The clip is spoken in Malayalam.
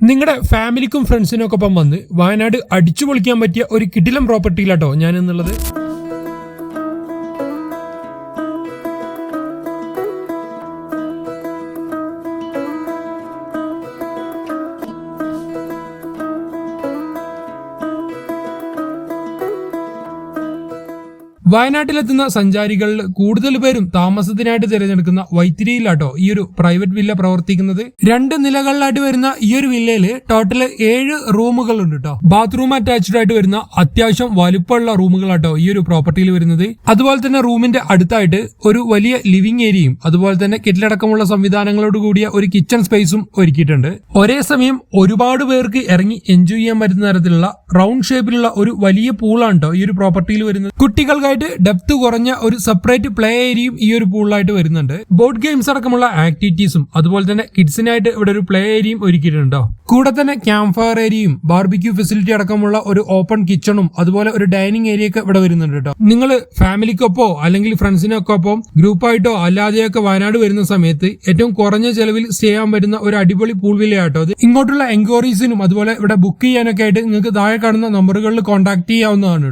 നിങ്ങളുടെ ഫാമിലിക്കും ഫ്രണ്ട്സിനും ഒക്കെ ഒപ്പം വന്ന് വയനാട് അടിച്ചു പൊളിക്കാൻ പറ്റിയ ഒരു കിടിലം പ്രോപ്പർട്ടിയിലാട്ടോ ഞാൻ എന്നുള്ളത്. വയനാട്ടിലെത്തുന്ന സഞ്ചാരികളിൽ കൂടുതൽ പേരും താമസത്തിനായിട്ട് തിരഞ്ഞെടുക്കുന്ന വൈത്തിരിയിലാട്ടോ ഈ ഒരു പ്രൈവറ്റ് വില്ല പ്രവർത്തിക്കുന്നത്. 2 നിലകളിലായിട്ട് വരുന്ന ഈ ഒരു വില്ലയില് ടോട്ടല് 7 റൂമുകൾ ഉണ്ട് കേട്ടോ. ബാത്റൂം അറ്റാച്ച്ഡ് ആയിട്ട് വരുന്ന അത്യാവശ്യം വലുപ്പമുള്ള റൂമുകളാട്ടോ ഈ ഒരു പ്രോപ്പർട്ടിയിൽ വരുന്നത്. അതുപോലെ തന്നെ റൂമിന്റെ അടുത്തായിട്ട് ഒരു വലിയ ലിവിംഗ് ഏരിയയും അതുപോലെ തന്നെ കെറ്റിലടക്കമുള്ള സംവിധാനങ്ങളോട് കൂടിയ ഒരു കിച്ചൺ സ്പേസും ഒരുക്കിയിട്ടുണ്ട്. ഒരേ സമയം ഒരുപാട് പേർക്ക് ഇറങ്ങി എൻജോയ് ചെയ്യാൻ പറ്റുന്ന തരത്തിലുള്ള റൗണ്ട് ഷേപ്പിലുള്ള ഒരു വലിയ പൂളാണ് കേട്ടോ ഈ ഒരു പ്രോപ്പർട്ടിയിൽ വരുന്നത്. കുട്ടികൾക്കായിട്ട് ഡെപ്ത് കുറഞ്ഞ ഒരു സെപ്പറേറ്റ് പ്ലേ ഏരിയയും ഈ ഒരു പൂളിലായിട്ട് വരുന്നുണ്ട്. ബോർഡ് ഗെയിംസ് അടക്കമുള്ള ആക്ടിവിറ്റീസും അതുപോലെ തന്നെ കിഡ്സിനായിട്ട് ഇവിടെ ഒരു പ്ലേ ഏരിയയും ഒരുക്കിയിട്ടുണ്ടോ. കൂടെ തന്നെ ക്യാമ്പ് ഫയർ ഏരിയയും ബാർബിക്യൂ ഫെസിലിറ്റി അടക്കമുള്ള ഒരു ഓപ്പൺ കിച്ചണും അതുപോലെ ഒരു ഡൈനിങ് ഏരിയ ഒക്കെ ഇവിടെ വരുന്നുണ്ട് കേട്ടോ. നിങ്ങൾ ഫാമിലിക്കൊപ്പോ അല്ലെങ്കിൽ ഫ്രണ്ട്സിനൊക്കെ ഒപ്പം ഗ്രൂപ്പായിട്ടോ അല്ലാതെയൊക്കെ വയനാട് വരുന്ന സമയത്ത് ഏറ്റവും കുറഞ്ഞ ചെലവിൽ സ്റ്റേ ചെയ്യാൻ പറ്റുന്ന ഒരു അടിപൊളി പൂൾ വില്ലയാട്ടോ ഇത്. ഇങ്ങോട്ടുള്ള എൻക്വയറീസിനും അതുപോലെ ഇവിടെ ബുക്ക് ചെയ്യാനൊക്കെ ആയിട്ട് നിങ്ങൾക്ക് താഴെ കാണുന്ന നമ്പറുകളിൽ കോൺടാക്ട് ചെയ്യാവുന്നതാണ്.